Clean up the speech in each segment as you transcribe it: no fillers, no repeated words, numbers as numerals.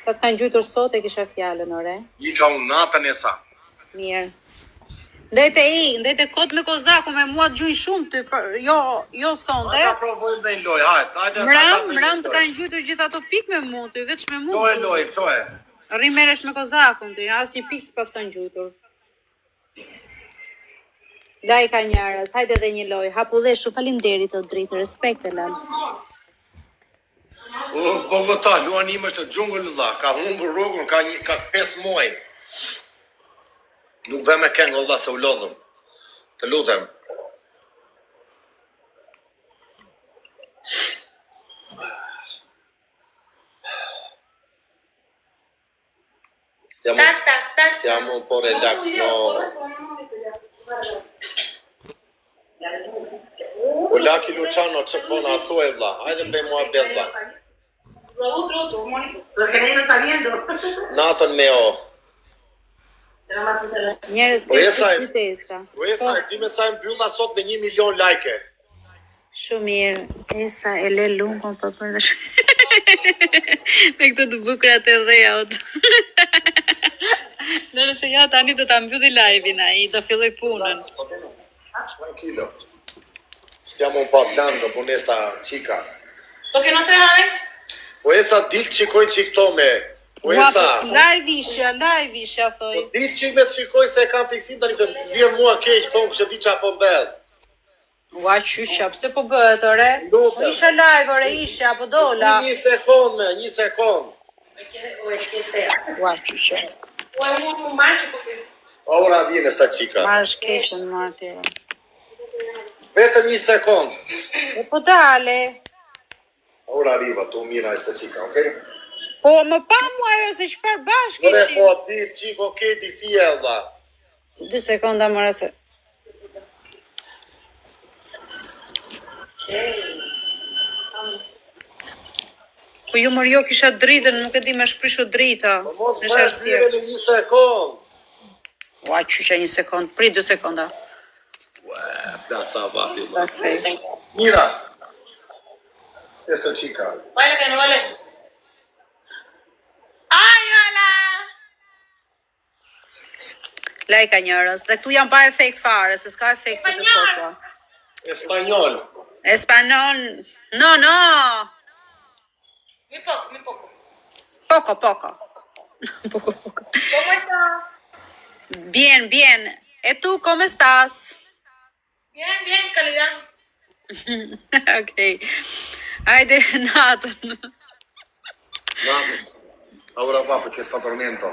Ta të kanë gjujtur sot e kisha fjalën, ore. I ka unë natën e sa. Mirë. Ndajte kot me kozaku me mua të gjujnë shumë ty, jo sonte. Ata provojmë dhe në loj, hajde. Mram të kanë gjujtur gjithë ato pikë me mua ty, veç me mua. Qoj loj, qoj. Rri merresh me kozakun ty, asnjë pikë s'pas kanë gjujtur. Laj ka njarës, hajde edhe një loj, hapu dhe shu faleminderit të dritë, respekt e lan. Bogota, luan im është në xhungull dha, ka humbur rrugën, ka 5 muaj. Nuk dhe me këngë Allah se u lodhëm. Të lutem. Stiamo un po' relax, no? O Laki Luciano, që kona tu e vla, hajde bëj mua bella. Porque nadie lo está viendo. Natën me o. Njerëz O esa, kujtesa. di me sa e mbylla sot me 1 milion like. Shumë mirë. Esa e le lungon po për dash. Me këto të bukura të dheja. Nëse ja tani do ta mbylli live-in ai, do filloj punën. Tranquilo. Stiamo un po' hablando con esta chica. Porque no se deja ver. O esa dil qikoj qikto me. O esa. Live isha thoj. Dil qik me të shikoj se kam fiksim tani se vjen mua keq, thonë kështë di qa po mbell. Ua qysha, pse po bëhet ore? Lutem. Isha live ore, isha, po dola. Një sekond me, një sekond. Ua qysha. O es un mancho porque... Ora viene sta chica. Marrësh keqen më atyre. Vetëm një sekond. E po dale. Ora arriva, tu mira sta chica, ok? Po më pa mua ajo se çfarë bashkë Ore ishim. po ti chico, ok, ti si e dha. 2 sekonda mëra se. Po ju mërë jo kisha dritën, nuk e di me shprishu drita. Mos Në më sharësirë. në një sekond. Ua, qysha 1 sekund, prit 2 sekonda. Plasa vapi. Perfekt. Mira. Esta chica. Vale, que no vale. Ay, hola. Lajka njërës, dhe këtu janë pa efekt fare, se s'ka efekt të foto. Español. Espanol, no. Muy poco, muy poco. Poco. Poco. ¿Cómo estás? Bien. E tu, ¿cómo estás? Bien, calidad. Okej. Hajde natën. Vamos. Ahora va porque está dormiendo.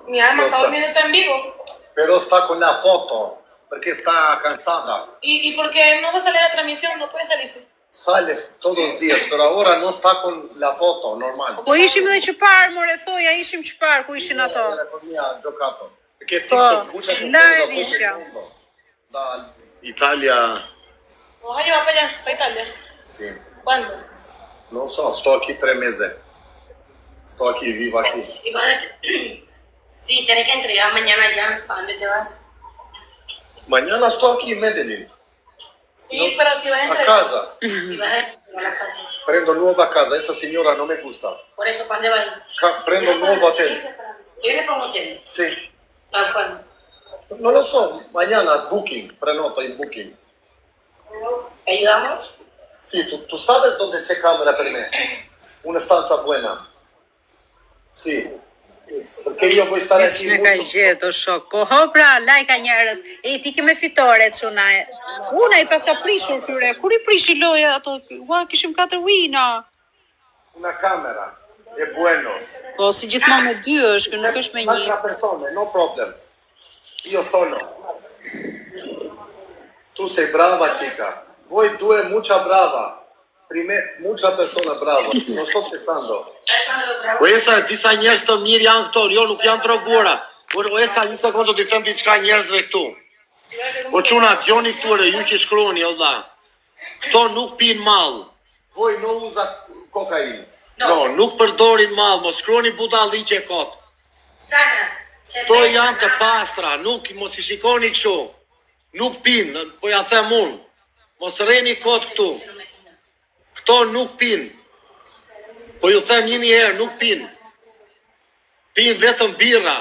Mi alma está durmiendo, está en vivo. Pero está con la foto, porque está cansada. ¿Y por qué no se sale la transmisión? No puede salirse. Sales todos los días, pero ahora no está con la foto normal. Po ishim dhe që parë, more thoja, ishim që parë, ku ishin ato? Era con mia giocato. Perché Po, TikTok mucha gente live lo isha. Da Italia. ¿Nos vas a llevar para allá, para Italia? Sì. ¿Cuándo? Non so, sto aquí 3 meses. Sto aquí, vivo aquí. ¿Y para qué? Sí, tenés que entregar mañana ya. ¿Para dónde te vas? Mañana sto aquí en Medellín. Sí, No, pero si vas a a entregar... casa. Si vas a entregar a la casa. Prendo nuova casa, esta signora non mi gusta. Por eso, ¿para dónde vas a ir? Prendo un nuovo hotel. ¿Vienes para un hotel? Sì. ¿Para cuándo? Non lo so, mañana Booking, prenoto in Booking. ¿Te ayudamos? Sì, tu sabes dove c'è camera per me? Una stanza buena. Sì. Perché io vuoi stare Që aquí në ka mucho. gjetë o shok. Po ho pra, lajka njerës. E ti keme fitore, çuna. Una i pas ka prishur kyre. Kur i prishi loja ato? Ua, kishim 4 wina. Una camera. È bueno. Po, si gjithmonë me 2 është, kë nuk është me 1. Un'altra persona, no problem. Io solo. Tu sei brava, chica. Voi due, mucha brava. Mucha persona brava. Non sto scherzando. O esa, disa njerëz të mirë janë këto, jo nuk janë droguara. O esa, një sekundë t'i them diçka njerëzve këtu. O çuna, gjoni këture, ju që shkruani, olla. Këto nuk pinë mall. Voi non usa cocaine. No, nuk përdorin mall, mos shkruani budalliqe kot. Këto janë të pastra, nuk mos i shikoni kështu. Nuk pinë, po ja them unë. Mos rreni kot këtu. Këto nuk pinë. Po ju them 1000 herë, nuk pinë. Pin vetëm birra.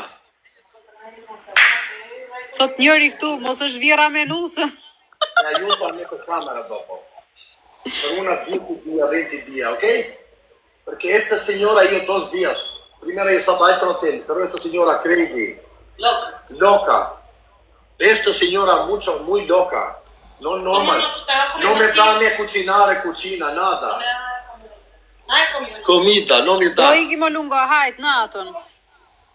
Thot njëri këtu, mos është vjera me nusën. Me aiuta me con camera dopo. Per una 10 días, ¿ok? Porque esta señora io 2 días. Primero io stato altro tempo, pero esta señora crazy. Loca. Esta señora muy loca. Non normal. Non me dà né cucinare, cucina, nada. Comida, non mi Do dà. iki më lunga, hajt, natën.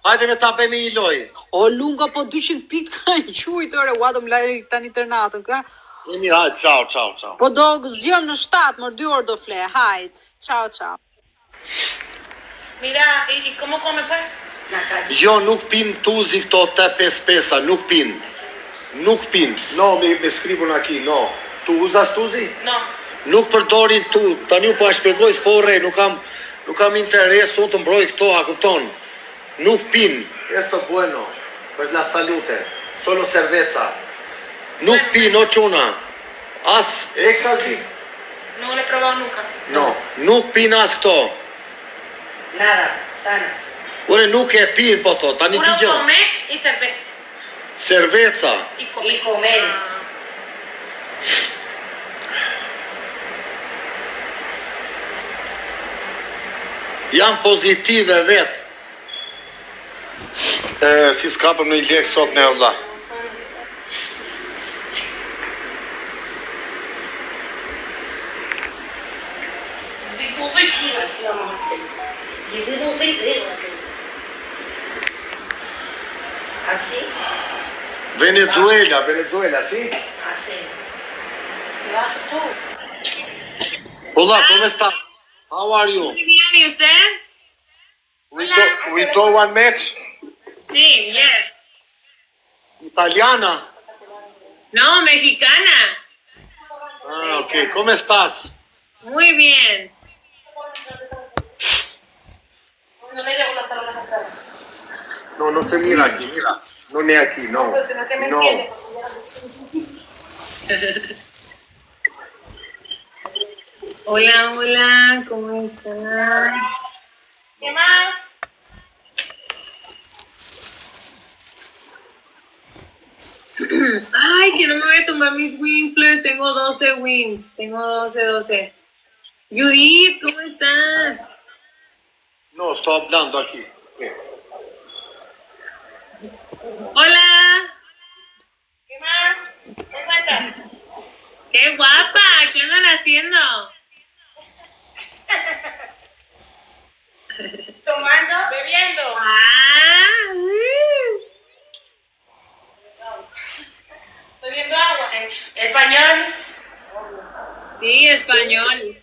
Hajde me ta bëjmë një loj. O lunga po 200 pikë kanë qujtë, ore, ua do më lajë tani tër natën, ka? Jemi, hajde, ciao. Po do zgjëm në 7, më 2 orë do fle, hajt, ciao. Mira, ¿y cómo come pues? La calle. Jo nuk pin tuzi këto 8-5 nuk pin. Nuk pin. No, me scrivono aqui, no. Tu usas tuzi? No. Nuk përdorin tu. Tani po a shpjegoj s'po rre, nuk kam interes unë të mbroj këto, a kupton? Nuk pin. Esto bueno. Per la salute. Solo cerveza. Nuk pin, o çuna. As éxtasis? No lo he probado nunca. No. Nuk pin as këto. Nada, sanas. Ore nuk e pin, po thot, tani Puro dëgjoj. comer y cerveza. Cerveza. Y comer. Jam pozitive vet. Si s'kapëm në lek sot në vëlla. Así vamos a hacer. Así. Venezuela, si? Así. Lo haces tú. Hola, ¿cómo estás? How are you? Bien, ¿y usted? We do one match. Sí, yes. Italiana. No, mexicana. Ah, ok. ¿Cómo estás? Muy bien. No se mira aquí, mira. No es aquí, no. No. Hola, ¿cómo están? ¿Qué más? Ay, que no me voy a tomar mis wins, please. Tengo 12 wins. Tengo 12. Judith, ¿cómo estás? No, estoy hablando aquí. Hola. ¿Qué más? ¿Qué cuentas? ¡Qué guapa! ¿Qué andan haciendo? Tomando, bebiendo. Bebiendo agua. ¿Español? Sí, español.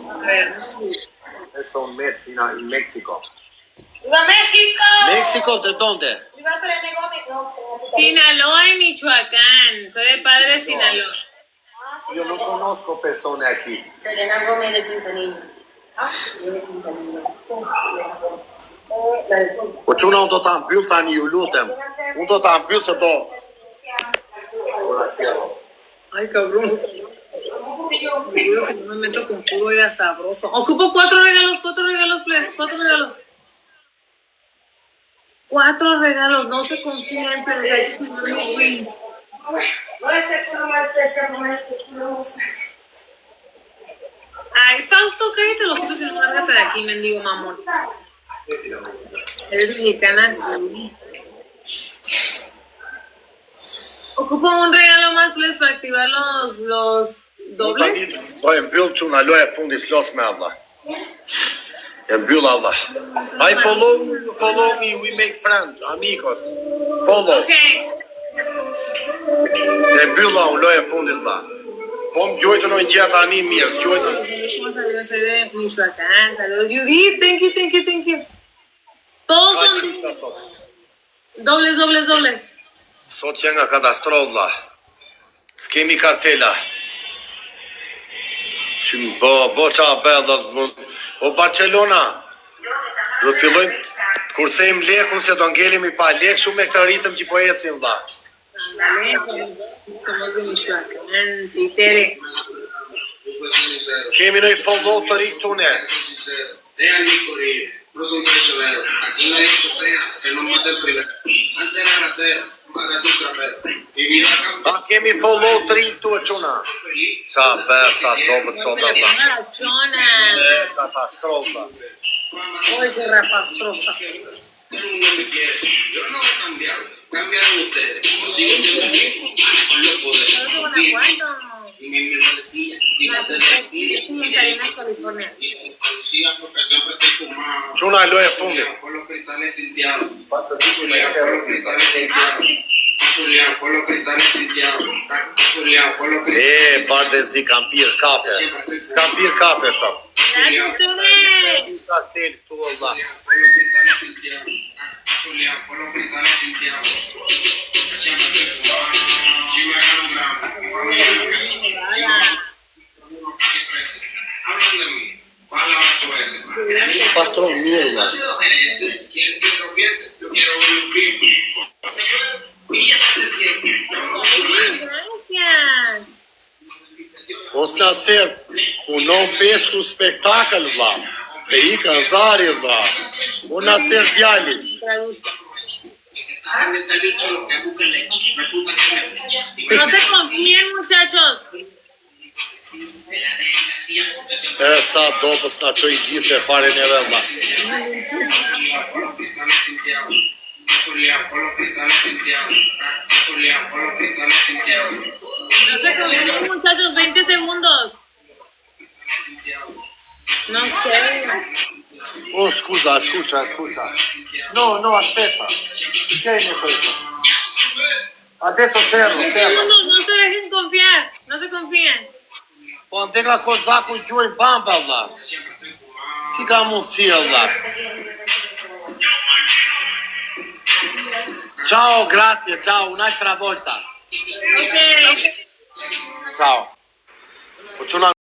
A ver. Esto es un mes en México. ¡Viva México! ¿México de dónde? ¿Viva Selena Gómez? Sinaloa y Michoacán. Soy de padre Sinaloa. Yo no conozco personas aquí. Selena Gómez de Quintanilla. De Quintanilla. Po që unë do ta mbyll tani, ju lutem. Unë do ta mbyll se do. Ay, cabrón. Digo que no me meto con puro y sabroso. Ocupo 4 regalos, please. 4 regalos. 4 regalos, no se confíen, pero hay que cuidar mis wins. Ay, Fausto, cállate los ojos y lárgate de aquí, mendigo mamón. Eres mexicana, sí. Ocupo un regalo más, please, para activar los dobles. Po e mbyll që una loja fundis los me Allah. E mbyll Allah. I follow me, we make friends, amigos. Follow. Okay. E mbyll unë loja fundis la. Po më gjojtë në gjithë tani mirë, gjojtë. Yo soy de Michoacán, saludos. Judith, thank you. Todos son dobles. Sot që nga katastrofë, la. S'kemi kartela. Shumë bo qa bella. O Barcelona. Do të fillojmë, kurse im lekun se do ngelimi pa lek, shumë me këtë ritëm që po ecim, la. Somos de Michoacán, sí, Tere. Kemi në i follow të ri këtu ne. A kemi follow të ri këtu e quna. Sa bërë, sa dobet sot Allah. Marachona. Katastrofa. Oj, qué rapastrosa. Yo no voy a cambiar, cambiaron ustedes. Sigo siendo el mismo con los poderes. Y mi decía, y la California. policía porque siempre estoy fumado. Quna lo e fundi. Por los cristales tinteados. Por los cristales tinteados. Por los cristales tinteados. Por los cristales. Bardhe si kam pirë kafe. S'kam pirë kafe shok. Sa tel këtu Allah. Por los cristales tinteados. Por los cristales tinteados. Siempre estoy fumado. Si me agarran bravo. Hablan de mí. ¿Cuál abrazo ese? Patron mierda. ¿Quieren que tropiece? Yo quiero ver un clip. Gracias. Mos na serë, punon peshku spektakl, vla. E i ka zari, vla. Unë na serë djali. Traduzco. Está dicho lo que busca leche. Resulta que me flecha. No se confíen, muchachos. Sa dopës na qoj gjithë e fare në dhe, vla. No se confíen, muchachos. 20 segundos. No sé. Oh, scusa. No, aspetta. Tieni questo. Adesso fermo. Segundos, no se dejen confiar. No se confíen. Po ande nga kozaku i gjoj bamba, vla. Si ka mundësi, vla. Ciao, grazie, ciao, un'altra volta. Ok. Ciao. Po quna